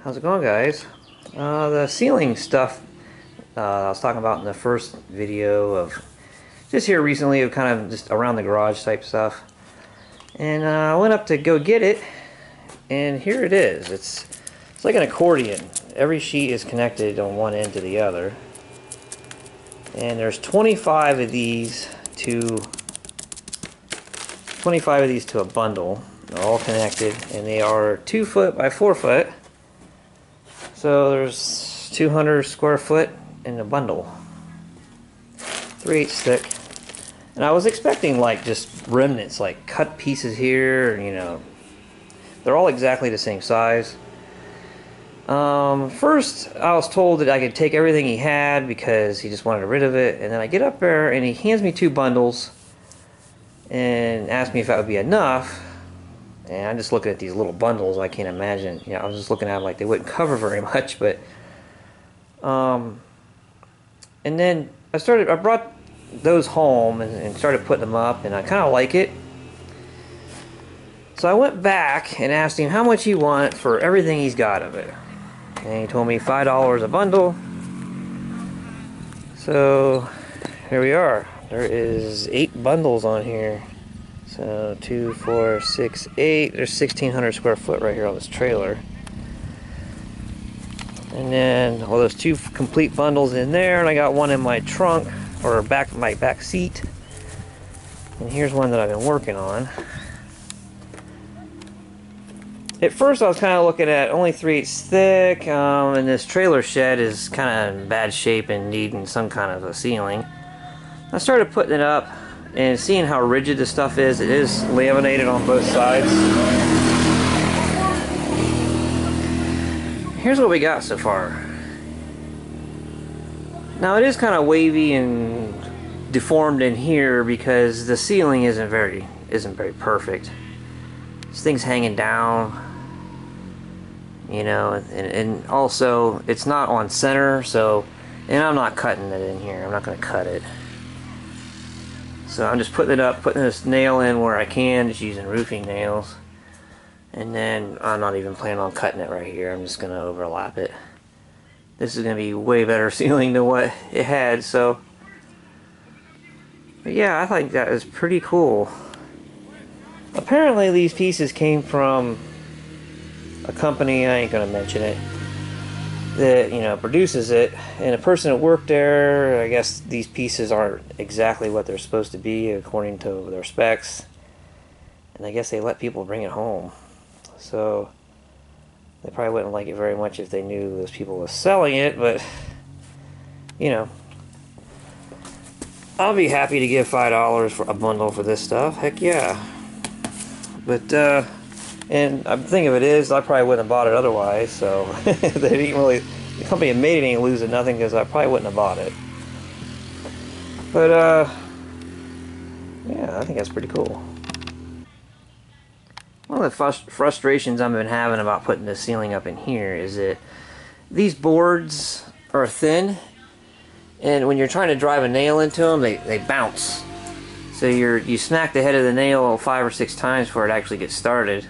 How's it going, guys? The ceiling stuff I was talking about in the first video of just here recently, of kind of just around the garage type stuff. And I went up to go get it, and here it is. It's like an accordion. Every sheet is connected on one end to the other. And there's 25 of these to a bundle. They're all connected, and they are 2 foot by 4 foot. So there's 200 square foot in a bundle. 3/8 thick. And I was expecting like just remnants, like cut pieces here, you know. They're all exactly the same size. First I was told that I could take everything he had because he just wanted rid of it, and then I get up there and he hands me 2 bundles and asks me if that would be enough. And I'm just looking at these little bundles. I can't imagine. You know, I was just looking at them like they wouldn't cover very much. But, and then I brought those home and started putting them up, and I kind of like it. So I went back and asked him how much he wanted for everything he's got of it. And he told me $5 a bundle. So here we are. There is 8 bundles on here. So 2, 4, 6, 8. There's 1,600 square foot right here on this trailer. And then all those 2 complete bundles in there, and I got one in my trunk or my back seat. And here's one that I've been working on. At first I was kind of looking at only 3/8 thick, and this trailer shed is kind of in bad shape and needing some kind of a ceiling. I started putting it up and seeing how rigid this stuff is. It is laminated on both sides. Here's what we got so far. Now it is kind of wavy and deformed in here because the ceiling isn't very perfect. This thing's hanging down, you know, and also it's not on center, so, and I'm not cutting it in here. I'm not going to cut it. So I'm just putting it up, putting this nail in where I can, just using roofing nails. And then I'm not even planning on cutting it right here. I'm just going to overlap it. This is going to be way better ceiling than what it had, so. But yeah, I think that is pretty cool. Apparently these pieces came from a company, I ain't going to mention it, that, you know, produces it, and a person that worked there, I guess these pieces aren't exactly what they're supposed to be according to their specs, and I guess they let people bring it home. So they probably wouldn't like it very much if they knew those people was selling it, but you know, I'll be happy to give $5 for a bundle for this stuff. Heck yeah. But and the thing of it is, I probably wouldn't have bought it otherwise, so they didn't really, the company that made it ain't losing nothing because I probably wouldn't have bought it. But, yeah, I think that's pretty cool. One of the frustrations I've been having about putting the ceiling up in here is that these boards are thin, and when you're trying to drive a nail into them, they bounce. So you smack the head of the nail 5 or 6 times before it actually gets started.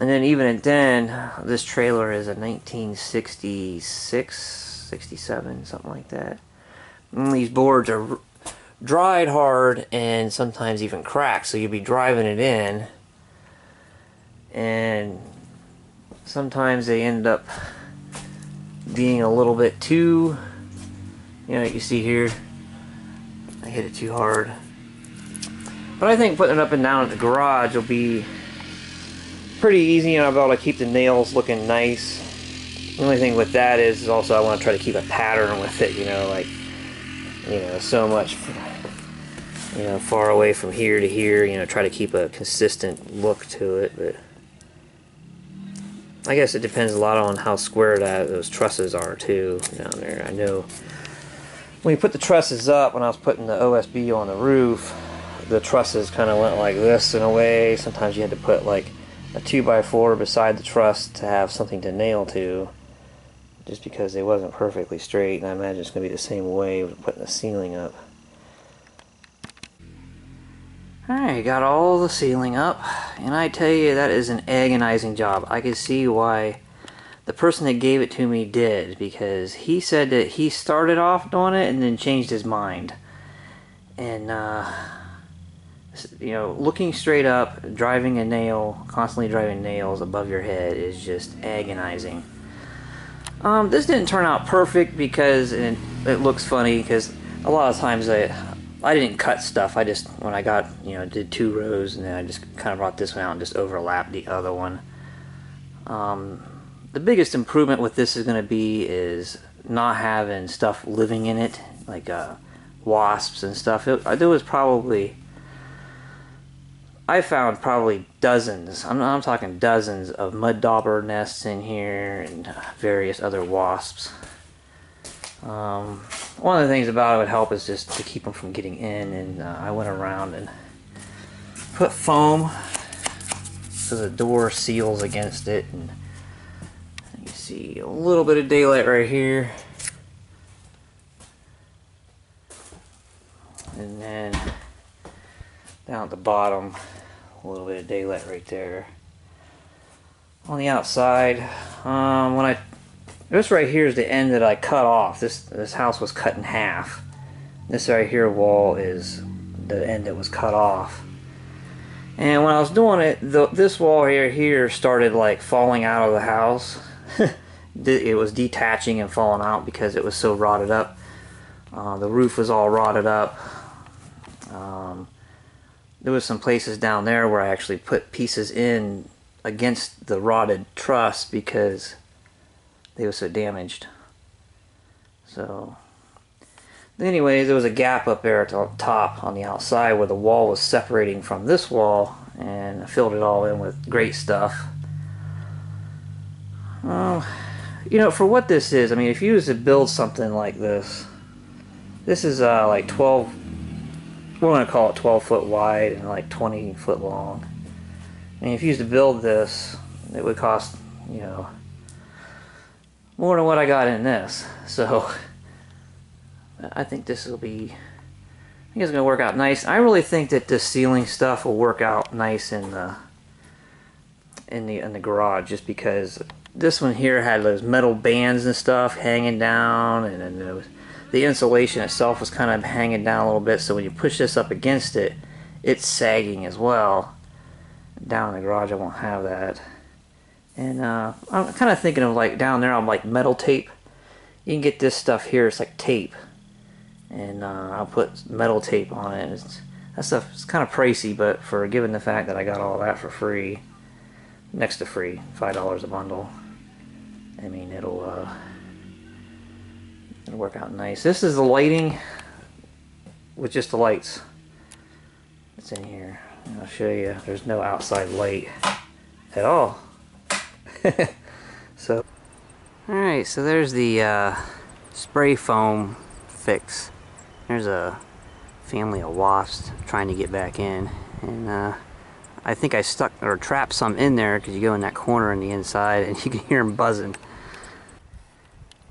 And then even then, this trailer is a 1966, 67, something like that. And these boards are dried hard and sometimes even cracked, so you'll be driving it in, and sometimes they end up being a little bit too, you know, you see here, I hit it too hard. But I think putting it up and down at the garage will be pretty easy, and I'll be able to keep the nails looking nice. The only thing with that is also I want to try to keep a pattern with it, you know, like, you know, so much, you know, far away from here to here, you know, try to keep a consistent look to it. But I guess it depends a lot on how square those trusses are too down there. I know when you put the trusses up, when I was putting the OSB on the roof, the trusses kind of went like this in a way. Sometimes you had to put like a 2x4 beside the truss to have something to nail to, just because they wasn't perfectly straight, and I imagine it's going to be the same way with putting the ceiling up. Alright, got all the ceiling up, and I tell you, that is an agonizing job. I can see why the person that gave it to me did, because he said that he started off doing it and then changed his mind. And you know, looking straight up, driving a nail, constantly driving nails above your head is just agonizing. This didn't turn out perfect because it looks funny, because a lot of times I didn't cut stuff. I just, when I got, you know, did 2 rows, and then I just kind of brought this one out and just overlapped the other one. The biggest improvement with this is going to be is not having stuff living in it, like wasps and stuff. There was probably, I found probably dozens, I'm talking dozens of mud dauber nests in here and various other wasps. One of the things about it would help is just to keep them from getting in, and I went around and put foam so the door seals against it, and you see a little bit of daylight right here, and then down at the bottom a little bit of daylight right there. On the outside, this right here is the end that I cut off. This house was cut in half. This right here wall is the end that was cut off. And when I was doing it, this wall here started like falling out of the house. It was detaching and falling out because it was so rotted up. The roof was all rotted up. There was some places down there where I actually put pieces in against the rotted truss because they were so damaged. So anyways, there was a gap up there at the top on the outside where the wall was separating from this wall, and I filled it all in with great stuff. You know, for what this is, I mean, if you was to build something like this is like 12, we're going to call it 12 foot wide and like 20 foot long. I mean, if you used to build this, it would cost, you know, more than what I got in this. So I think this will be, I think it's going to work out nice. I really think that this ceiling stuff will work out nice in the garage, just because this one here had those metal bands and stuff hanging down, and then the insulation itself was kind of hanging down a little bit, so when you push this up against it, it's sagging as well. Down in the garage I won't have that. And I'm kind of thinking of, like, down there I'm like metal tape. You can get this stuff here, it's like tape, and I'll put metal tape on it. That stuff is kind of pricey, but for given the fact that I got all that for free, next to free, $5 a bundle, I mean, it'll work out nice. This is the lighting with just the lights that's in here. And I'll show you, there's no outside light at all. So, alright, so there's the spray foam fix. There's a family of wasps trying to get back in, and I think I stuck or trapped some in there, because you go in that corner on the inside and you can hear them buzzing.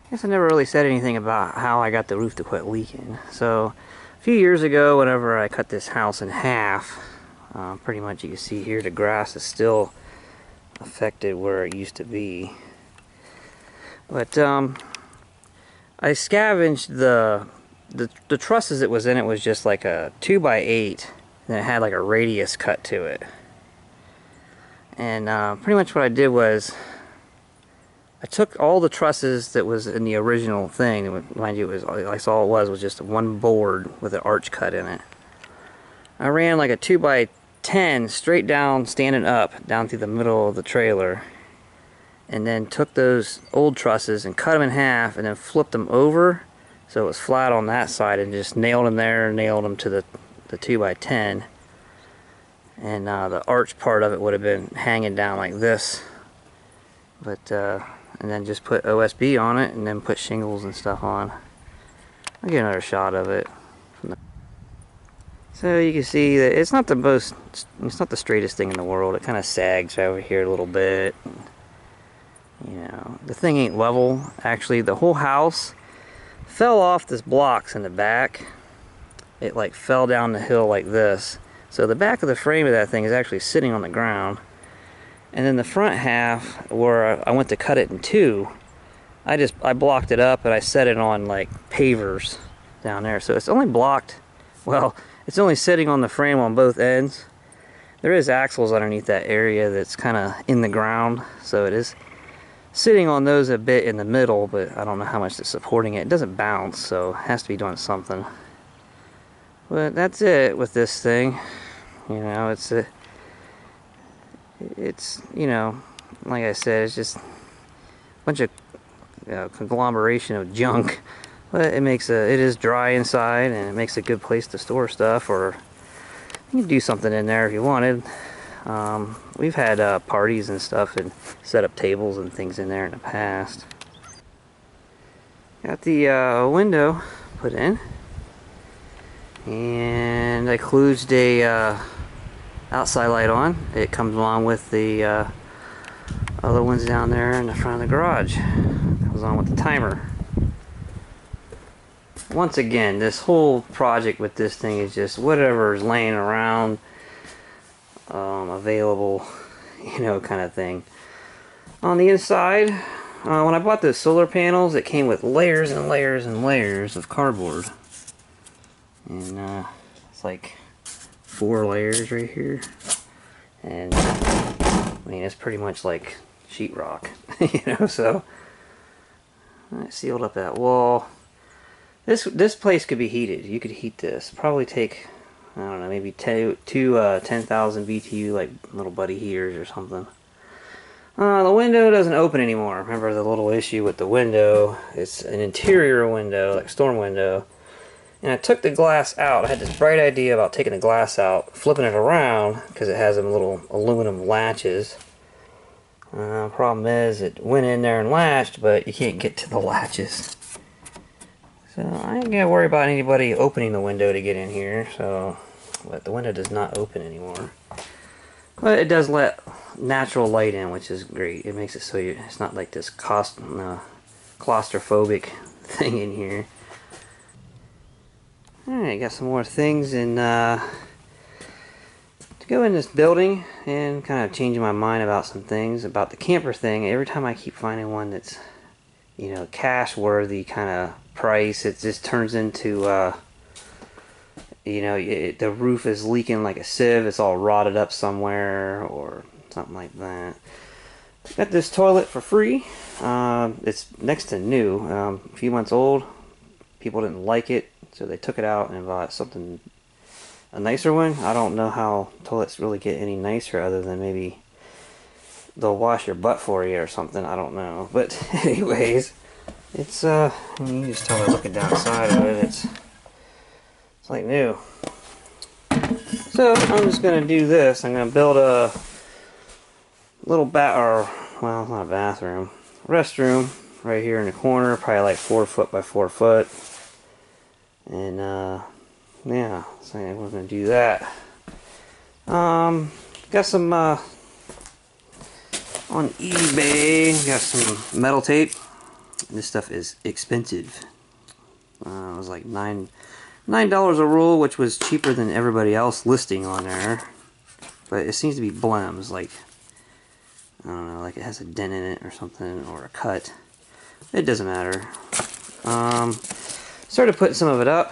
I guess I never really said anything about how I got the roof to quit leaking. So a few years ago, whenever I cut this house in half, pretty much you can see here the grass is still affected where it used to be. But I scavenged the trusses that was in it. Was just like a 2x8, and it had like a radius cut to it. And pretty much what I did was I took all the trusses that was in the original thing. Mind you, it was all it was just one board with an arch cut in it. I ran like a 2x10 straight down, standing up, down through the middle of the trailer, and then took those old trusses and cut them in half, and then flipped them over so it was flat on that side, and just nailed them there, nailed them to the 2x10. And the arch part of it would have been hanging down like this, but and then just put OSB on it, and then put shingles and stuff on. I'll get another shot of it. So you can see that it's not the straightest thing in the world. It kind of sags over here a little bit. You know, the thing ain't level. Actually, the whole house fell off this blocks in the back. It like fell down the hill like this. So the back of the frame of that thing is actually sitting on the ground. And then the front half, where I went to cut it in two, I blocked it up and I set it on like pavers down there. So it's only blocked, well, it's only sitting on the frame on both ends. There is axles underneath that area that's kind of in the ground, so it is sitting on those a bit in the middle, but I don't know how much it's supporting it. It doesn't bounce, so it has to be doing something. But that's it with this thing. You know, it's you know, like I said, it's just a bunch of conglomeration of junk. But it is dry inside, and it makes a good place to store stuff, or you can do something in there if you wanted. We've had parties and stuff and set up tables and things in there in the past. Got the window put in, and I kludged a outside light on. It comes along with the other ones down there in the front of the garage. Comes on with the timer. Once again, this whole project with this thing is just whatever is laying around, available, you know, kind of thing. On the inside, when I bought those solar panels, it came with layers and layers and layers of cardboard. And it's like 4 layers right here. And I mean, it's pretty much like sheetrock, you know, so I sealed up that wall. This place could be heated. You could heat this. Probably take, I don't know, maybe two 10,000 BTU like little buddy heaters or something. The window doesn't open anymore. Remember the little issue with the window? It's an interior window, like storm window. And I took the glass out. I had this bright idea about taking the glass out, flipping it around, because it has them little aluminum latches. Problem is, it went in there and latched, but you can't get to the latches. So I ain't gonna worry about anybody opening the window to get in here. So, but the window does not open anymore. But it does let natural light in, which is great. It makes it so it's not like this claustrophobic thing in here. Alright, got some more things to go in this building, and kind of changing my mind about some things about the camper thing. Every time I keep finding one that's, you know, cash worthy kind of price, it just turns into you know, the roof is leaking like a sieve. It's all rotted up somewhere or something like that. Got this toilet for free. It's next to new, a few months old. People didn't like it, so they took it out and bought something, a nicer one. I don't know how toilets really get any nicer other than maybe they'll wash your butt for you or something. I don't know. But anyways, it's you can just tell by looking down the side of it, it's like new. So I'm just gonna do this. I'm gonna build a little well, not a bathroom, restroom right here in the corner, probably like 4 foot by 4 foot. And yeah, so we're gonna do that. Got some on eBay. Got some metal tape. This stuff is expensive. It was like $9 a roll, which was cheaper than everybody else listing on there. But it seems to be blems, like, I don't know, like it has a dent in it or something, or a cut. It doesn't matter. Started putting some of it up.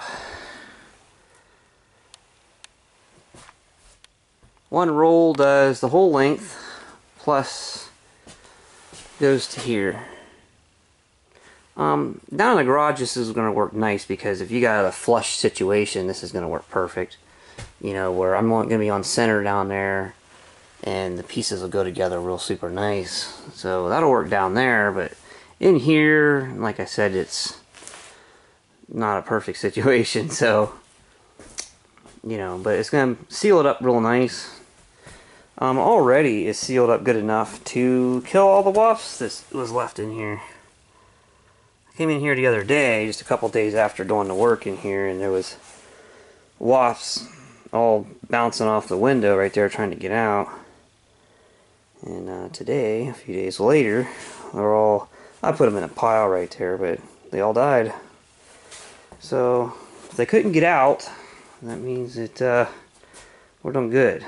One roll does the whole length, plus goes to here. Down in the garage, this is going to work nice, because if you got a flush situation, this is going to work perfect. You know, where I'm going to be on center down there, and the pieces will go together real super nice. So that'll work down there, but in here, like I said, it's not a perfect situation, so, you know, but it's going to seal it up real nice. Already it's sealed up good enough to kill all the wasps that was left in here. I came in here the other day, just a couple days after doing the work in here, and there was wasps all bouncing off the window right there trying to get out. And today, a few days later, they're all, I put them in a pile right there, but they all died. So if they couldn't get out, that means that we're doing good.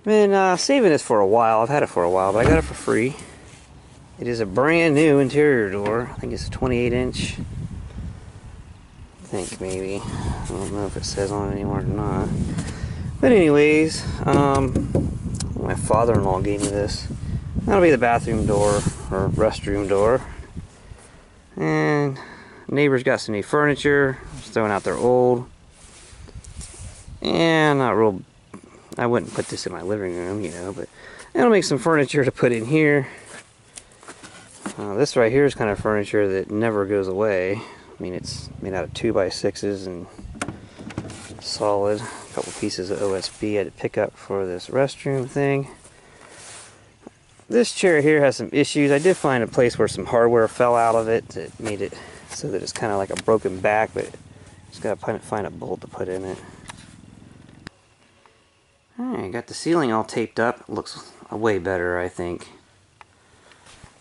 Been saving this for a while. I've had it for a while, but I got it for free. It is a brand new interior door. I think it's a 28-inch. I think maybe. I don't know if it says on it anymore or not. But anyways, my father-in-law gave me this. That'll be the bathroom door or restroom door. And neighbors got some new furniture. Just throwing out their old. And not real. I wouldn't put this in my living room, you know, but it'll make some furniture to put in here. This right here is kind of furniture that never goes away. I mean, it's made out of 2x6s and solid. A couple pieces of OSB I had to pick up for this restroom thing. This chair here has some issues. I did find a place where some hardware fell out of it that made it so that it's kind of like a broken back, but just gotta find a bolt to put in it. Alright, got the ceiling all taped up. Looks way better, I think.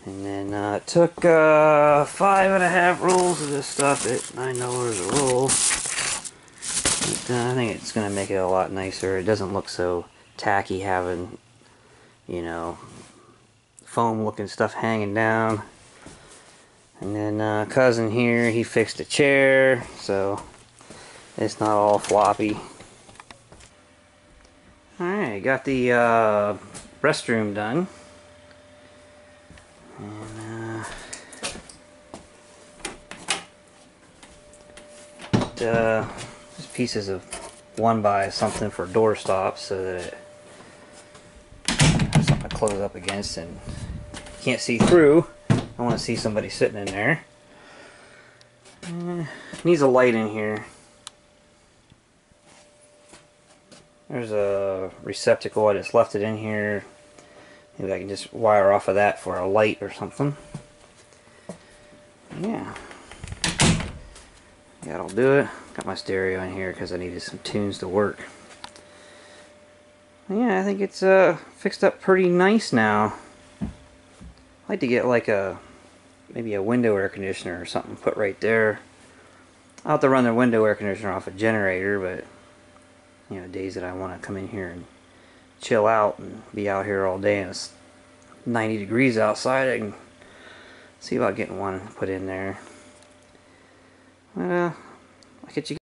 And then it took 5.5 rolls of this stuff at $9 a roll. But, I think it's going to make it a lot nicer. It doesn't look so tacky having, you know, foam looking stuff hanging down. And then cousin here, he fixed a chair, so it's not all floppy. Alright, got the restroom done. And just pieces of 1x something for door stops so that it has something to close up against and can't see through. I want to see somebody sitting in there. Needs a light in here. There's a receptacle. I just left it in here. Maybe I can just wire off of that for a light or something. Yeah. That'll do it. Got my stereo in here because I needed some tunes to work. Yeah, I think it's fixed up pretty nice now. I'd like to get like maybe a window air conditioner or something put right there. I'll have to run the window air conditioner off a generator, but you know, days that I want to come in here and chill out and be out here all day and it's 90 degrees outside, I can see about getting one put in there. But I'll get you